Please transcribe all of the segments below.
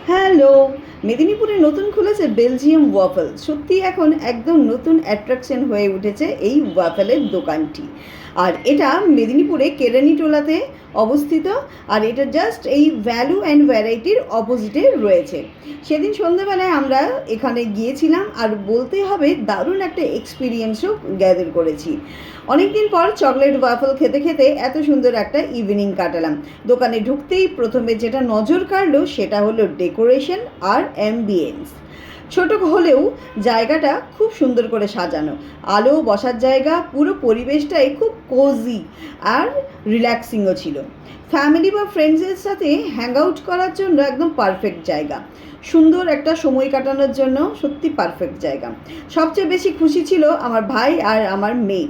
Hello, মেদিনীপুরে নতুন খুলেছে বেলজিয়াম ওয়াফল। সত্যি এখন একদম নতুন অ্যাট্রাকশন হয়ে উঠেছে এই ওয়াফেলের দোকানটি। আর এটা মেদিনীপুরে কেরানিটোলাতে অবস্থিত। আর এটা জাস্ট এই ভ্যালু অ্যান্ড ভ্যারাইটির অপোজিটে রয়েছে। সেদিন সন্ধ্যেবেলায় আমরা এখানে গিয়েছিলাম আর বলতে হবে দারুণ একটা এক্সপিরিয়েন্সও গ্যাদার করেছি। অনেকদিন পর চকলেট ওয়াফল খেতে খেতে এত সুন্দর একটা ইভিনিং কাটালাম। দোকানে ঢুকতেই প্রথমে যেটা নজর কাড়লো সেটা হলো ডেকোরেশন আর অ্যাম্বিয়েন্স। ছোট হলেও জায়গাটা খুব সুন্দর করে সাজানো, আলো, বসার জায়গা, পুরো পরিবেশটাই খুব কোজি আর রিল্যাক্সিংও ছিল। ফ্যামিলি বা ফ্রেন্ডসের সাথে হ্যাং আউট করার জন্য একদম পারফেক্ট জায়গা, সুন্দর একটা সময় কাটানোর জন্য সত্যি পারফেক্ট জায়গা। সবচেয়ে বেশি খুশি ছিল আমার ভাই আর আমার মেয়ে।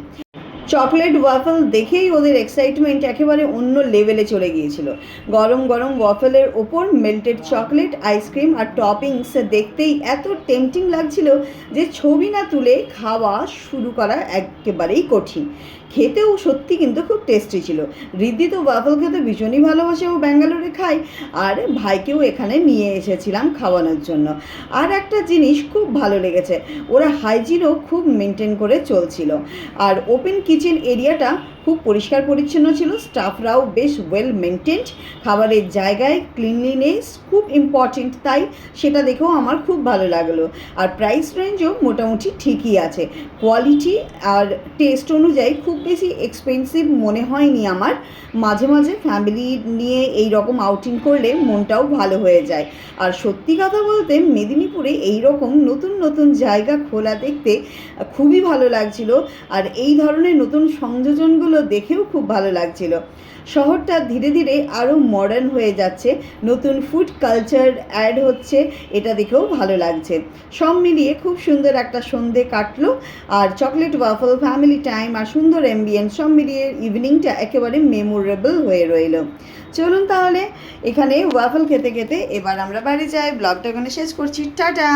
চকলেট ওয়াফল দেখেই ওদের এক্সাইটমেন্ট একেবারে অন্য লেভেলে চলে গিয়েছিল। গরম গরম ওয়াফেলের ওপর মেল্টেড চকলেট, আইসক্রিম আর টপিংস দেখতেই এত টেম্পটিং লাগছিল যে ছবি না তুলে খাওয়া শুরু করা একেবারেই কঠিন। খেতেও সত্যি কিন্তু খুব টেস্টি ছিল। রিদ্ধি তো ওয়াফল খেতে ভীষণই ভালোবাসে, ও ব্যাঙ্গালোরে খায়। আর ভাইকেও এখানে নিয়ে এসেছিলাম খাওয়ানোর জন্য। আর একটা জিনিস খুব ভালো লেগেছে, ওরা হাইজিনও খুব মেনটেন করে চলছিল। আর ওপেন কিচেন এরিয়াটা খুব পরিষ্কার পরিচ্ছন্ন ছিল, স্টাফরাও বেশ ওয়েল মেনটেন্ড। খাবারের জায়গায় ক্লিনলিনেস খুব ইম্পর্টেন্ট, তাই সেটা দেখেও আমার খুব ভালো লাগলো। আর প্রাইস রেঞ্জও মোটামুটি ঠিকই আছে। কোয়ালিটি আর টেস্ট অনুযায়ী খুব বেশি এক্সপেন্সিভ মনে হয়নি আমার। মাঝে মাঝে ফ্যামিলি নিয়ে এই রকম আউটিং করলে মনটাও ভালো হয়ে যায়। আর সত্যি কথা বলতে মেদিনীপুরে এই রকম নতুন নতুন জায়গা খোলা দেখতে খুবই ভালো লাগছিল। আর এই ধরনের নতুন সংযোজনগুলো দেখেও খুব ভালো লাগছিল। শহরটা ধীরে ধীরে আরও মডার্ন হয়ে যাচ্ছে, নতুন ফুড কালচার অ্যাড হচ্ছে, এটা দেখেও ভালো লাগছে। সব মিলিয়ে খুব সুন্দর একটা সন্ধে কাটলো। আর চকলেট ওয়াফল, ফ্যামিলি টাইম আর সুন্দর অ্যাম্বিয়েন্স সব মিলিয়ে ইভিনিংটা একেবারে মেমোরেবল হয়ে রইল। চলুন তাহলে এখানে ওয়াফল খেতে খেতে এবার আমরা বাড়ি যাই। ব্লগটা এখানে শেষ করছি। টাটা।